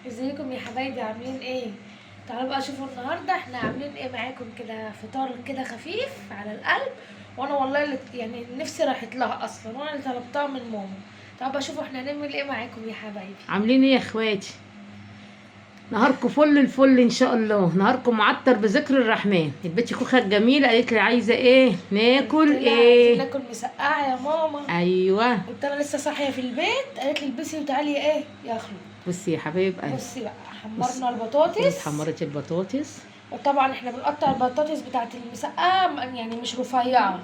ازيكم يا حبايبي عاملين ايه؟ تعالوا بقى شوفوا النهارده احنا عاملين ايه معاكم كده. فطار كده خفيف على القلب، وانا والله اللي يعني نفسي راحت لها اصلا، وانا اللي طلبتها من ماما. تعالوا بقى شوفوا احنا هنعمل ايه معاكم يا حبايبي. عاملين ايه يا اخواتي؟ نهاركم فل الفل ان شاء الله. نهاركم معطر بذكر الرحمن. البت كوخه الجميله قالت لي عايزه ايه ناكل قلت لها عايزين ايه. ناكل مسقعه يا ماما. ايوه قلت لها لسه صاحيه في البيت، قالت لي البسي وتعالي ايه يا اخلو. بصي يا حبايب قلبي، بصي بقى بصي حمرنا البطاطس. اتحمرت البطاطس. وطبعا احنا بنقطع البطاطس بتاعت المسقعه يعني مش رفيعه،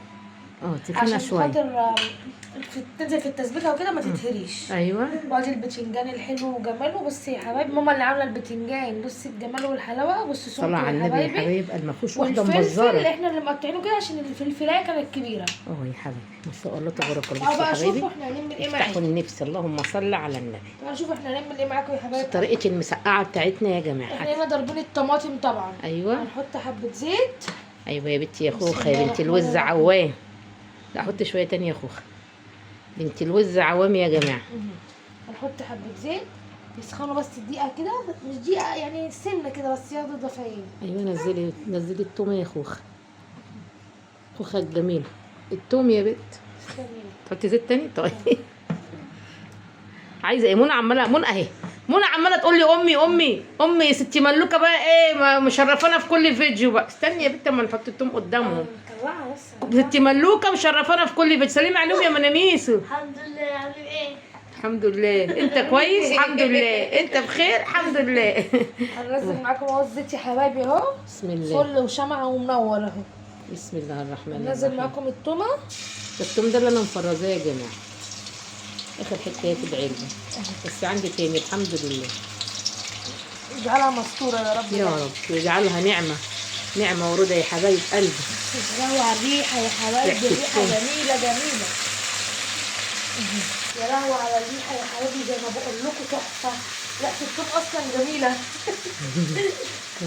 تخينه عشان شويه. خاطر تنزل في التسبيكه وكده ما تتهريش. ايوه وادي البتنجان الحلو وجماله. بصي يا حبايبي ماما اللي عامله البتنجان، بصي الجمال والحلاوه. بصي صلى سمكه على يا النبي يا حبايبي. حبايب قلبي، ما فيهوش واحده والفلفل مبزره. احنا اللي مقطعينه كده عشان الفلفلايه كانت كبيره. يا حبيبي ما شاء الله تبارك الله. اه بصي يا بقى حبايبي شوفوا احنا هنعمل ايه افتحوا معاكم. النفس، اللهم صل على النبي. تعالوا شوفوا احنا هنعمل ايه معاكم يا حبايبي. طريقه المسقعه بتاعتنا يا جماعه. احنا هنا ضاربين الطماطم طبعا. ايوه هنحط حبه زيت. ايوه يا بنتي يا بسم خوخه، الله يا بنت الرحمن الوز الرحيم. عوام. لا حطي شويه تانية يا خوخه، بنت الوز عوام يا جماعه. هنحط حبه زيت يسخنوا بس دقيقه كده، مش دقيقه يعني سنه كده بس ياخدوا دفايين. ايوه نزلي التومه يا خوخه، خوخه الجميله. التوم يا بنت. تحطي زيت تاني طيب. عايزه ايه منى؟ منى اهي. منى عماله تقول لي امي يا ستي ملوكه بقى ايه مشرفانا في كل فيديو بقى. استني يا بنت اما نحط التوم قدامهم. طلعها بس. ستي ملوكه مشرفانا في كل فيديو. سليم عليهم يا مناميسو. الحمد لله. عامل ايه؟ الحمد لله. انت كويس؟ الحمد لله. انت بخير؟ الحمد لله. هننزل معاكم اهو الزيت يا حبايبي اهو. بسم الله. فل وشمعة ومنور اهو. بسم الله الرحمن هننزل الرحيم. معاكم التومه. التوم ده اللي انا مفرزاه يا جماعه، اخر حكايه في العلبه، بس عندي تاني الحمد لله. اجعلها مستوره يا رب. يا رب يجعلها نعمه ورودة يا حبايب قلبي. يا على الريحه يا حبايبي، ريحة الريحه التوم. جميله. يا لهوي على الريحه يا حبايبي، زي ما بقول لكم تحفه. ريحه التوم اصلا جميله.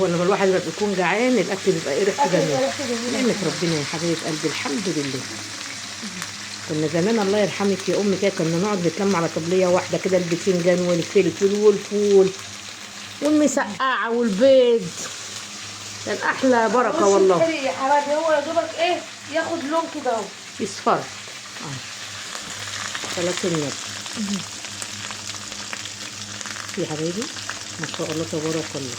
هو لما الواحد بيكون جعان الاكل بيبقى ايه ريحته جميله. ريحته جميله. نعمه ربنا يا حبايب قلبي الحمد لله. كنا زمان الله يرحمك يا امي كده كنا نقعد نتلم على طبليه واحده كده، البتنجان والفلفل والفول والمسقعه والبيض، كان احلى بركه والله. الحلو يا حبايبي هو يا دوبك ايه ياخد لون كده اهو. يصفر. صلاة النبي يا حبايبي ما شاء الله تبارك الله.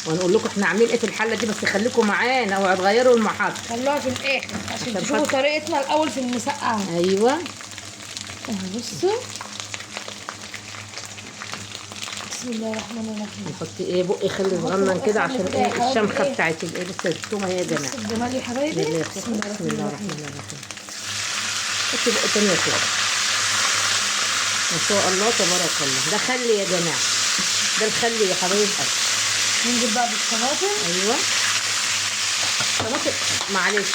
وهنقول لكم احنا عاملين ايه في الحله دي، بس خليكم معانا اوعوا تغيروا المحط. خلوها في الاخر عشان عشان تشوفوا خاطر- طريقتنا الاول في المسقعه. ايوه اهو بصوا. بسم الله الرحمن الرحيم. هنحط ايه بقي خلي صغنن كده عشان ايه الشمخه بتاعت الايه. بصوا التومه اهي يا جماعه. بصوا الجمال يا حبايبي. بسم الله الرحمن الرحيم. حطي بقى تاني يا اخويا. ما شاء الله تبارك الله. ده خل يا جماعه، ده الخل يا حبايب قلبي. ننزل بقى بالطماطم. ايوه الطماطم معلش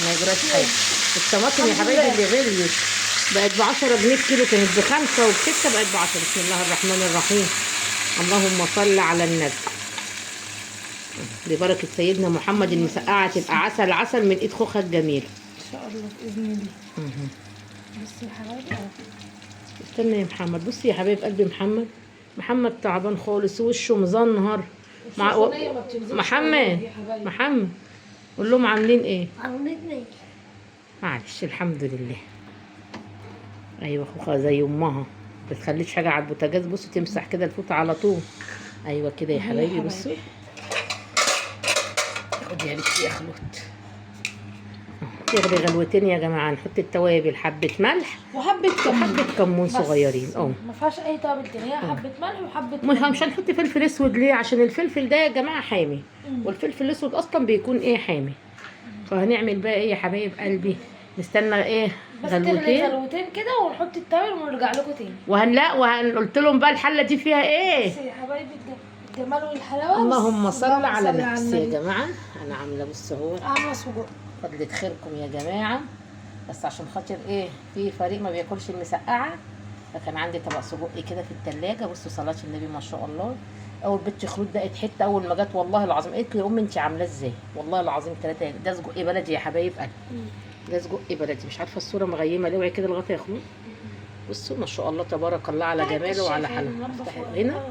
ما يجراش حاجه. الطماطم يا حبايبي اللي غليت بقت ب10 جنيه الكيلو، كانت ب5 وب6 بقت ب10. بسم الله الرحمن الرحيم. اللهم صل على النبي. ببركه سيدنا محمد المسقعه تبقى عسل من ايد خوخه الجميل ان شاء الله باذن الله. بصي يا حبايبي اهو. استنى يا محمد. بصي يا حبايب قلبي محمد تعبان خالص وشه مزنهر. محمد قول لهم عاملين ايه. عاملين ايه؟ معلش الحمد لله. ايوه خوخه زي امها ما بتخليش حاجه على البوتاجاز. بصوا تمسح كده الفوطه على طول. ايوه كده يا حبايبي. بصوا خدي يا بنتي يا خلوت. تغلي غلوتين يا جماعه. نحط التوابل حبه ملح وحبه كمون صغيرين. ما فيهاش اي توابل تاني، هي حبه ملح وحبه مش هنحط فلفل اسود ليه؟ عشان الفلفل ده يا جماعه حامي، والفلفل الاسود اصلا بيكون ايه حامي. فهنعمل بقى ايه يا حبايب قلبي، نستنى ايه بس تغلي غلوتين كده ونحط التوابل ونرجع لكم تاني. وهنقولت لهم بقى الحله دي فيها ايه. بس يا حبايبي الجمال والحلاوه. اللهم صل على النبي يا جماعه. انا عامله بص اهو عامله سجق. فضلة خيركم يا جماعه، بس عشان خاطر ايه في فريق ما بياكلش المسقعه، فكان عندي طبق سجق كده في التلاجة. بصوا صلاه النبي ما شاء الله. اول بنت خلود دقت حته اول ما جت والله العظيم قالت لي يا امي انت عاملاه ازاي؟ والله العظيم 3 ده سجق بلدي يا حبايب قلبي. ده سجق بلدي. مش عارفه الصوره مغيمه ليه. اوعي كده الغطا يا خلود. بصوا ما شاء الله تبارك الله على جماله وعلى حلاوته. هنا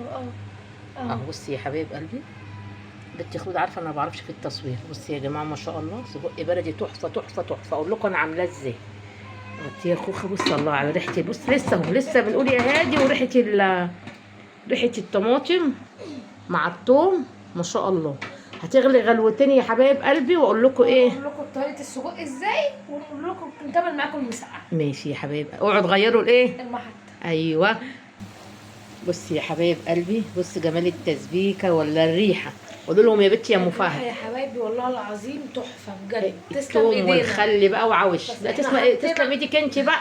اهو بصي يا حبايب قلبي، بنتي خلود عارفه انا ما بعرفش في التصوير. بصي يا جماعه ما شاء الله سجق بلدي تحفه تحفه تحفه. اقول لكم انا عاملاه ازاي. بصي يا خوخه، بصي الله على ريحه. بص لسه اهو لسه بنقول يا هادي، وريحه ريحه الطماطم مع الثوم ما شاء الله. هتغلي غلوتين يا حبايب قلبي، واقول لكم ايه، اقول لكم طريقه السجق ازاي، ونقول لكم نكمل معاكم المسقعه. ماشي يا حبايب. اوعوا تغيروا الايه، المحطه. ايوه. بصي يا حبايب قلبي، بص جمال التسبيكه ولا الريحه. قولوا لهم يا بنتي يا ام فهد. يا حبايبي والله العظيم تحفه بجد. تسلم الثوم ايدينا. والخل بقى وعوش. لا تسلم ايدك انت بقى.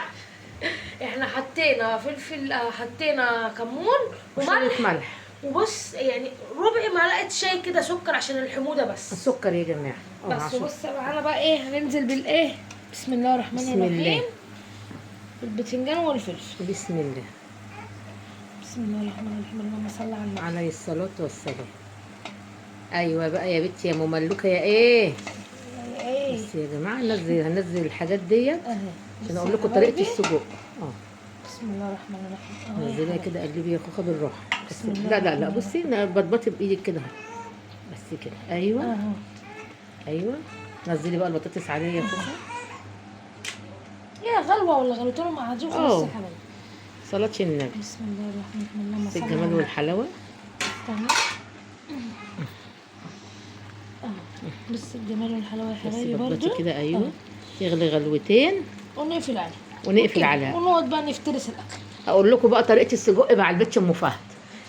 احنا حطينا فلفل، حطينا كمون وملح. ملح. وبص يعني ربع معلقه شاي كده سكر عشان الحموضه بس. السكر يا جماعه. بس بص معانا بقى ايه، هننزل بالايه. بسم الله الرحمن الرحيم. بسم الله. البتنجان والفلفل. بسم الله. بسم الله الرحمن الرحيم. اللهم صل على النبي عليه الصلاه والسلام. ايوه بقى يا بنتي يا مملوكه يا ايه. ايه بس يا جماعه هنزل الحاجات ديت اهي عشان اقول لكم طريقه السجق. بسم الله الرحمن الرحيم. نزليها كده قلبي يا خوخه بالراحه. بس بسم الله لا الرحمن لا بصي بطبطي بايدك كده اهو. بس كده ايوه. اهو. ايوه. نزلي بقى البطاطس عليه يا خوخه. يا غلوه ولا غلوتين مقعدين خلاص يا حبايبي. صلاة النبي. بسم الله الرحمن الرحيم. اللهم صل على الجمال النبي. والحلاوه. تمام. بص الجمال والحلاوه يا حبايبي برضو. بطبطي كده ايوه. يغلي غلوتين ونقفل عليه. ونقفل عليها. ونقعد بقى نفترس الاكل. اقول لكم بقى طريقه السجق مع البت ام فهد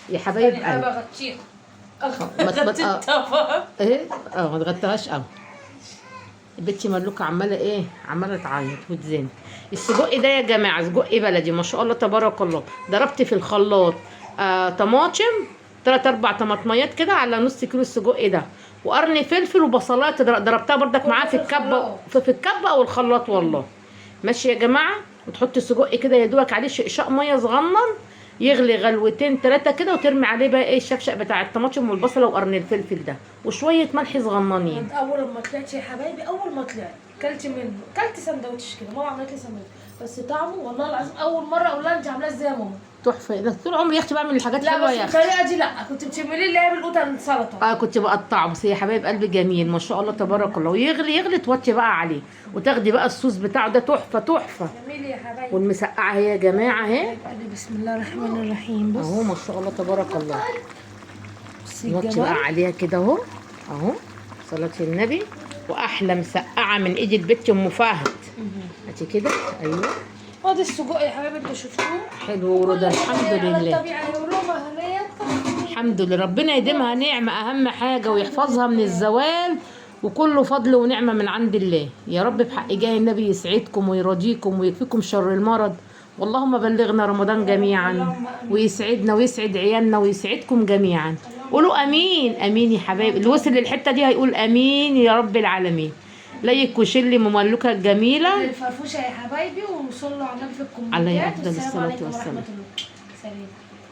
يا حبايب قلبي. غطيها. ايه ما تغطيهاش قوي. البت ملوكه عماله ايه، عماله تعيط وتزن. السجق ده يا جماعه سجق بلدي ما شاء الله تبارك الله. ضربت في الخلاط طماطم 3-4 طماطميات كده على نص كيلو السجق ده، وقرن فلفل وبصلات ضربتها بردك معاه في الكبه، في الكبه او الخلاط والله. ماشي يا جماعه. وتحط السجق كده يا دوبك عليه شقشاق ميه صغنن، يغلي غلوتين 3 كده، وترمي عليه بقى ايه الشفشق بتاع الطماطم والبصله وقرن الفلفل ده وشويه ملح صغننين. اول ما طلعت يا حبايبي، اول ما طلعت كلت منه، كلت سندوتش كده. ماما عملت لي سندوتش بس طعمه والله العظيم اول مره اقول لها انت عاملاه ازاي يا ماما. تحفه. ده طول عمري يا اختي بعمل الحاجات لا حلوه بس يا اختي. الطريقه دي لا، كنت بتعملي اللي هي بالقوطه السلطه. كنت بقطعه. بس يا حبايب قلبي جميل ما شاء الله تبارك الله. ويغلي توطي بقى عليه، وتاخدي بقى الصوص بتاعه ده تحفه تحفه. جميل يا حبايبي. والمسقعه هي يا جماعه اهي. بسم الله الرحمن الرحيم. بص اهو ما شاء الله تبارك الله. بصي نوطي الجمال. بقى عليها كده اهو. اهو صلاة النبي. واحلى مسقعه من ايد البت ام فهد. هاتي كده ايوه. ادي السجق يا حبايبي انتوا شفتوه. حلو ورضا الحمد لله. طبيعي يقولوا هنيه. الحمد لله. ربنا يديمها نعمه اهم حاجه، ويحفظها من الزوال، وكله فضل ونعمه من عند الله يا رب. بحق جاه النبي يسعدكم ويرضيكم ويكفيكم شر المرض. واللهم بلغنا رمضان جميعا، ويسعدنا ويسعد عيالنا ويسعدكم جميعا. قولوا امين. امين يا حبايبي. اللي وصل للحته دي هيقول امين يا رب العالمين. لايك وشلي مملوكه الجميله الفرفوشه يا حبايبي، وصلوا على النبي في الكومنتات. عليه افضل والسلام الصلاه عليكم والسلام. ورحمه الله. سلام.